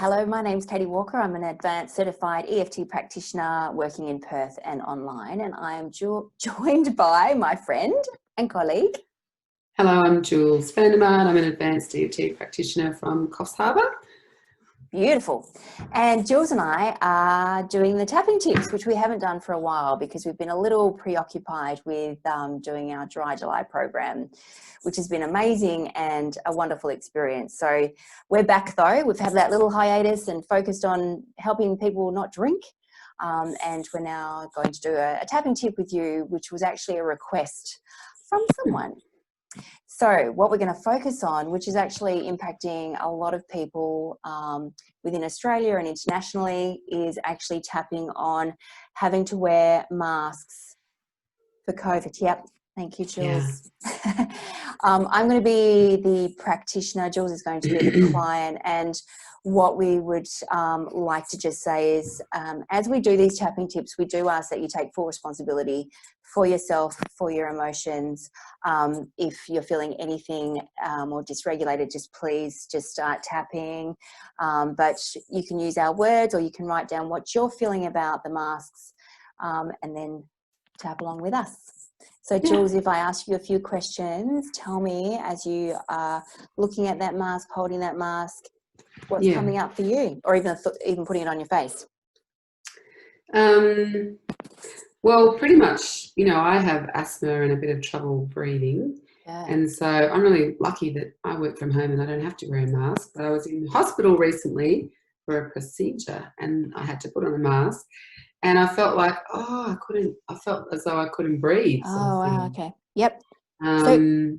Hello, my name's Katie Walker. I'm an advanced certified EFT practitioner working in Perth and online, and I am joined by my friend and colleague. Hello, I'm Jules Vandermaat. I'm an advanced EFT practitioner from Coffs Harbour. Beautiful. And Jules and I are doing the tapping tips, which we haven't done for a while because we've been a little preoccupied with doing our Dry July program, which has been amazing and a wonderful experience. So we're back though. We've had that little hiatus and focused on helping people not drink. And we're now going to do a tapping tip with you, which was actually a request from someone. So what we're going to focus on, which is actually impacting a lot of people within Australia and internationally, is actually tapping on having to wear masks for COVID. Yep. Thank you, Jules. Yeah. I'm going to be the practitioner. Jules is going to be the client. And what we would like to just say is, as we do these tapping tips, we do ask that you take full responsibility for yourself, for your emotions. If you're feeling anything or dysregulated, please start tapping. But you can use our words, or you can write down what you're feeling about the masks, and then tap along with us. So Jules, if I ask you a few questions, tell me as you are looking at that mask, holding that mask, what's coming up for you, or even putting it on your face? Well, pretty much, I have asthma and a bit of trouble breathing. Yeah. And so I'm really lucky that I work from home and I don't have to wear a mask. But I was in hospital recently for a procedure and I had to put on a mask. And I felt like, I felt as though I couldn't breathe. Oh, wow, okay. Yep. So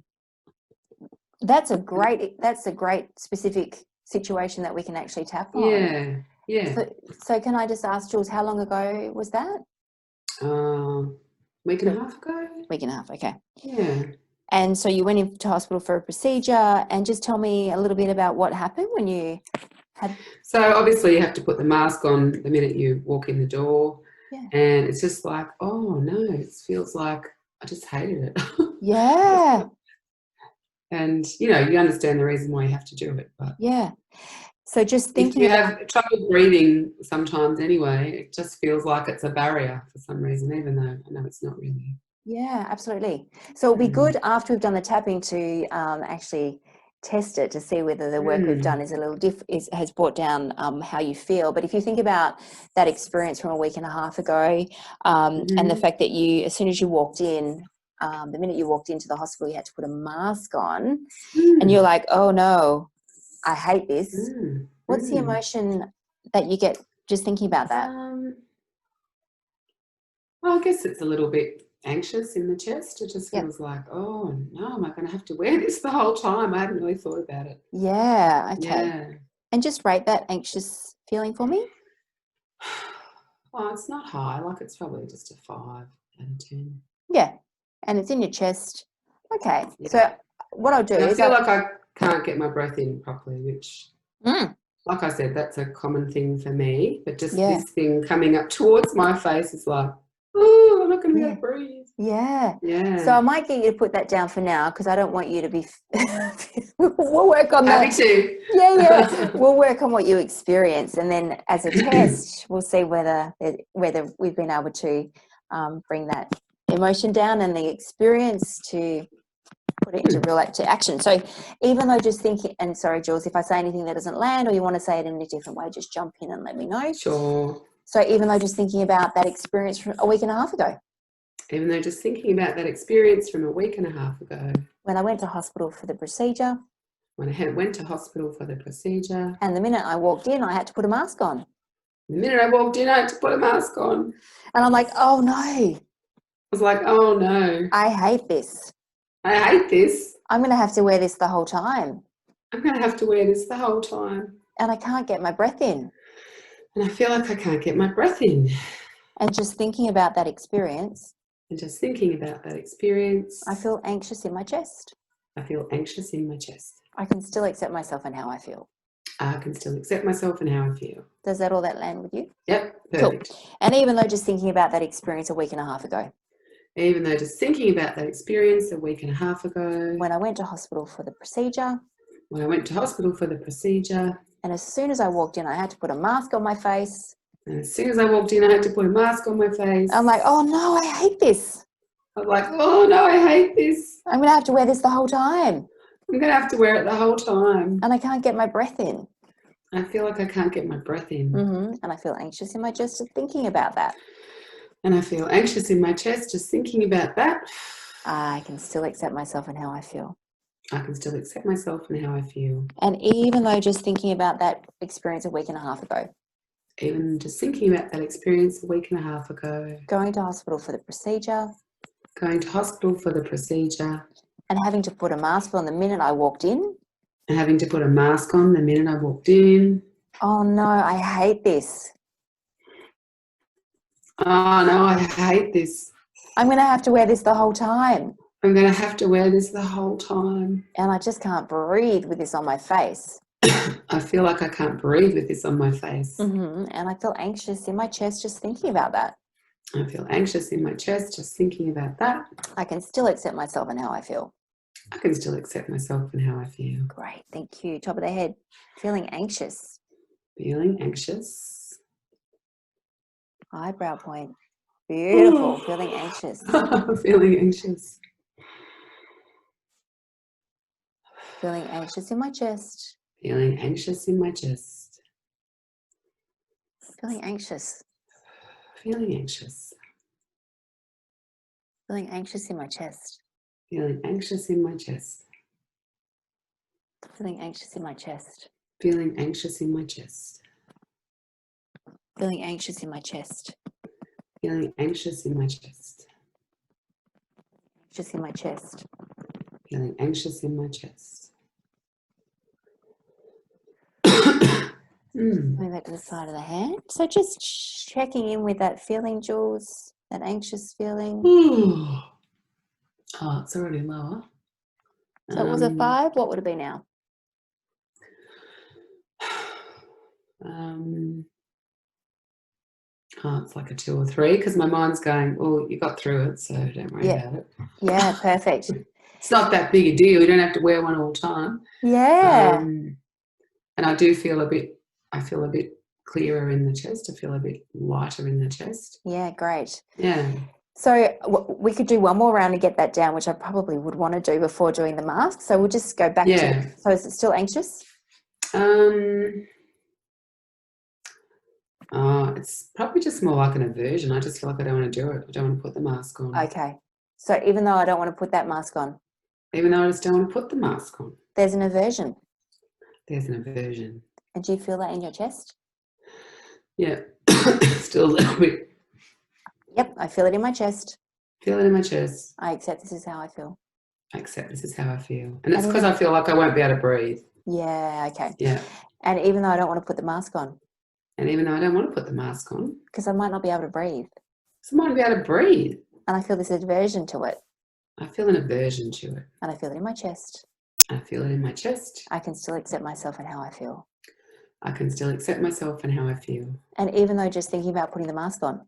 that's a great specific situation that we can actually tap on. Yeah. So can I just ask, Jules, how long ago was that? Week and a half ago. Week and a half, okay. Yeah. And so you went into hospital for a procedure, and just tell me a little bit about what happened when you had... So obviously you have to put the mask on the minute you walk in the door. Yeah. And it's just like, oh no, it feels like I just hated it. Yeah. And, you understand the reason why you have to do it. But yeah. So just thinking if you have trouble breathing sometimes anyway, it just feels like it's a barrier for some reason, even though I know it's not really. Yeah, absolutely. So it'll be good after we've done the tapping to actually test it to see whether the work we've done is a little has brought down how you feel. But if you think about that experience from a week and a half ago, and the fact that as soon as you walked in, the minute you walked into the hospital, you had to put a mask on, and you're like, oh no, I hate this. What's the emotion that you get just thinking about that? Well, I guess it's a little bit anxious in the chest. It just feels like, oh no, am I going to have to wear this the whole time? I hadn't really thought about it. Yeah, okay. Yeah. And just rate that anxious feeling for me. Well, it's not high. Like it's probably just a 5 out of 10. Yeah, and it's in your chest. Okay. Yeah. So what I'll do is I feel like I can't get my breath in properly, which, like I said, that's a common thing for me. But just this thing coming up towards my face is like, oh, I'm not going to be able to breathe. Yeah. Yeah. So I might get you to put that down for now because I don't want you to be... We'll work on that. Happy to. Yeah. We'll work on what you experience, and then as a test, we'll see whether we've been able to bring that emotion down and the experience to put it into real action. So even though just thinking, and sorry, Jules, if I say anything that doesn't land or you want to say it in a different way, just jump in and let me know. Sure. So even though just thinking about that experience from a week and a half ago. Even though just thinking about that experience from a week and a half ago. When I went to hospital for the procedure. When I went to hospital for the procedure. And the minute I walked in, I had to put a mask on. The minute I walked in, I had to put a mask on. And I'm like, oh no. I was like, oh no. I hate this. I hate this. I'm going to have to wear this the whole time. I'm going to have to wear this the whole time. And I can't get my breath in. And I feel like I can't get my breath in. And just thinking about that experience. I feel anxious in my chest. I feel anxious in my chest. I can still accept myself and how I feel. I can still accept myself and how I feel. Does that all that land with you? Yep, perfect. Cool. And even though just thinking about that experience a week and a half ago. Even though just thinking about that experience a week and a half ago. When I went to hospital for the procedure. When I went to hospital for the procedure. And as soon as I walked in, I had to put a mask on my face. And as soon as I walked in, I had to put a mask on my face. I'm like, oh no, I hate this. I'm like, oh no, I hate this. I'm going to have to wear this the whole time. I'm going to have to wear it the whole time. And I can't get my breath in. I feel like I can't get my breath in. And I feel anxious in my chest just thinking about that. And I feel anxious in my chest just thinking about that. I can still accept myself and how I feel. I can still accept myself and how I feel. And even though just thinking about that experience a week and a half ago. Even just thinking about that experience a week and a half ago. Going to hospital for the procedure. Going to hospital for the procedure. And having to put a mask on the minute I walked in. And having to put a mask on the minute I walked in. Oh no, I hate this. Oh no, I hate this. I'm going to have to wear this the whole time. I'm going to have to wear this the whole time. And I just can't breathe with this on my face. I feel like I can't breathe with this on my face. And I feel anxious in my chest just thinking about that. I feel anxious in my chest just thinking about that. I can still accept myself and how I feel. I can still accept myself and how I feel. Great, thank you. Top of the head. Feeling anxious. Feeling anxious. Eyebrow point. Beautiful. Feeling anxious. Feeling anxious. Feeling anxious in my chest. Feeling anxious in my chest. Feeling anxious. Feeling anxious. Feeling anxious in my chest. Feeling anxious in my chest. Feeling anxious in my chest. Feeling anxious in my chest. Feeling anxious in my chest. Feeling anxious in my chest. Anxious in my chest. Feeling anxious in my chest. Going back to the side of the hand. So just checking in with that feeling, Jules, that anxious feeling. Oh, it's already lower. So it was a 5. What would it be now? It's like a 2 or 3 because my mind's going, well, you got through it, so don't worry about it. Yeah, perfect. It's not that big a deal. You don't have to wear one all the time. Yeah. And I do feel a bit clearer in the chest. I feel a bit lighter in the chest. Yeah, great. Yeah. So we could do one more round to get that down, which I probably would want to do before doing the mask. So we'll just go back to, so is it still anxious? It's probably just more like an aversion. I just feel like I don't want to do it. I don't want to put the mask on. Okay. So even though I don't want to put that mask on? Even though I just don't want to put the mask on. There's an aversion. There's an aversion. And do you feel that in your chest? Yeah. Still a little bit. Yep, I feel it in my chest. Feel it in my chest. I accept this is how I feel. I accept this is how I feel. And it's because I feel like I won't be able to breathe. Yeah, okay. Yeah. And even though I don't want to put the mask on. And even though I don't want to put the mask on. Because I might not be able to breathe. So I might not be able to breathe. And I feel this aversion to it. I feel an aversion to it. And I feel it in my chest. I feel it in my chest. I can still accept myself and how I feel. I can still accept myself and how I feel. And even though just thinking about putting the mask on.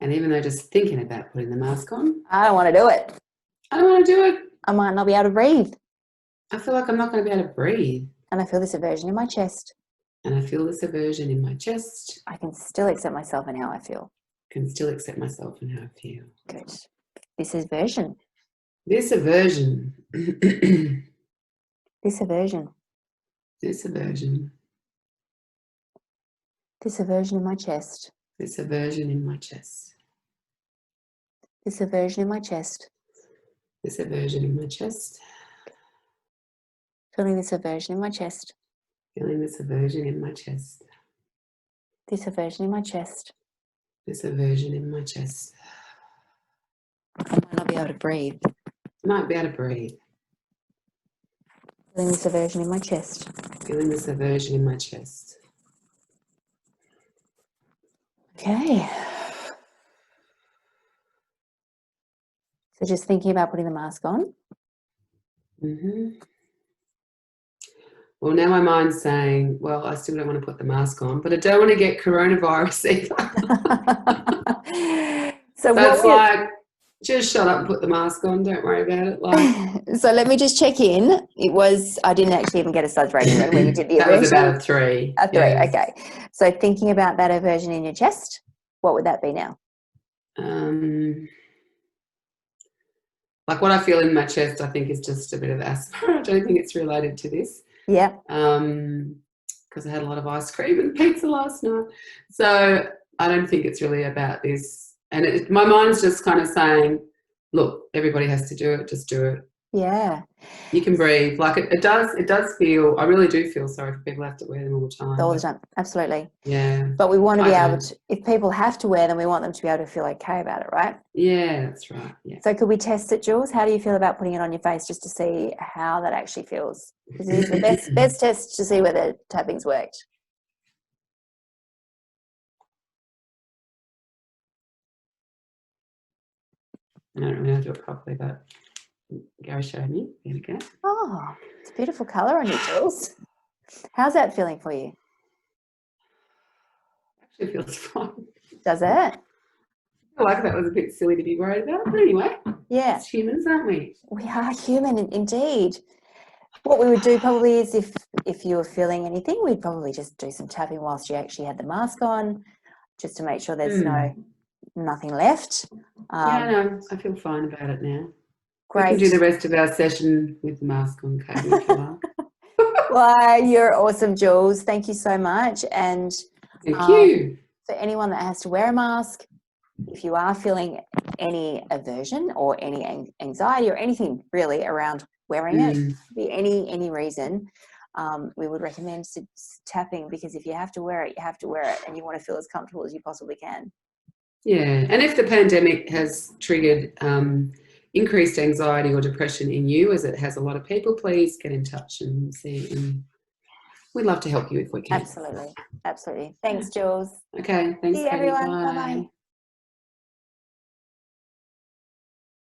And even though just thinking about putting the mask on. I don't want to do it. I don't want to do it. I might not be able to breathe. I feel like I'm not going to be able to breathe. And I feel this aversion in my chest. And I feel this aversion in my chest. I can still accept myself and how I feel. Can still accept myself and how I feel. Good. This aversion. This aversion. This aversion. This aversion. This aversion in my chest. This aversion in my chest. This aversion in my chest. This aversion in my chest. Feeling this aversion in my chest. Feeling this aversion in my chest. This aversion in my chest. This aversion in my chest. I might not be able to breathe. Might be able to breathe. Feeling this aversion in my chest. Feeling this aversion in my chest. Okay. So just thinking about putting the mask on. Well, now my mind's saying, well, I still don't want to put the mask on, but I don't want to get coronavirus either. So it's like, Just shut up and put the mask on. Don't worry about it. Like, So let me just check in. I didn't actually even get a suds rating then when you did the that was aversion. about a 3. A 3, yeah. okay. So thinking about that aversion in your chest, what would that be now? Like what I feel in my chest, I think is just a bit of asthma. I don't think it's related to this. Yeah. Because I had a lot of ice cream and pizza last night. So I don't think it's really about this. And my mind's just kind of saying, look, everybody has to do it. Just do it. Yeah. You can breathe. Like it does feel, I really do feel sorry for people who have to wear them all the time. All the time, absolutely. Yeah. But we want to be able to, if people have to wear them, we want them to be able to feel okay about it, right? Yeah, that's right. Yeah. So could we test it, Jules? How do you feel about putting it on your face just to see how that actually feels? Because it is the best test to see whether tapping's worked. I don't really know how to do it properly, but Gary showed me. There we go. Oh, it's a beautiful colour on you, Jules. How's that feeling for you? Actually feels fine. Does it? I feel like that was a bit silly to be worried about, but anyway. Yeah. It's humans, aren't we? We are human, indeed. What we would do probably is if you were feeling anything, we'd probably just do some tapping whilst you actually had the mask on, just to make sure there's nothing left. Yeah, no, I feel fine about it now. Great. We can do the rest of our session with the mask on, Katie, if you like. Well, you're awesome, Jules. Thank you so much. And thank you. For anyone that has to wear a mask, if you are feeling any aversion or any anxiety or anything really around wearing it, be any reason, we would recommend tapping, because if you have to wear it, you have to wear it, and you want to feel as comfortable as you possibly can. Yeah, and if the pandemic has triggered increased anxiety or depression in you, as it has a lot of people, please get in touch and see. And we'd love to help you if we can. Absolutely. Thanks, Jules. Okay, thanks, See you, Katie. everyone. Bye. Bye-bye.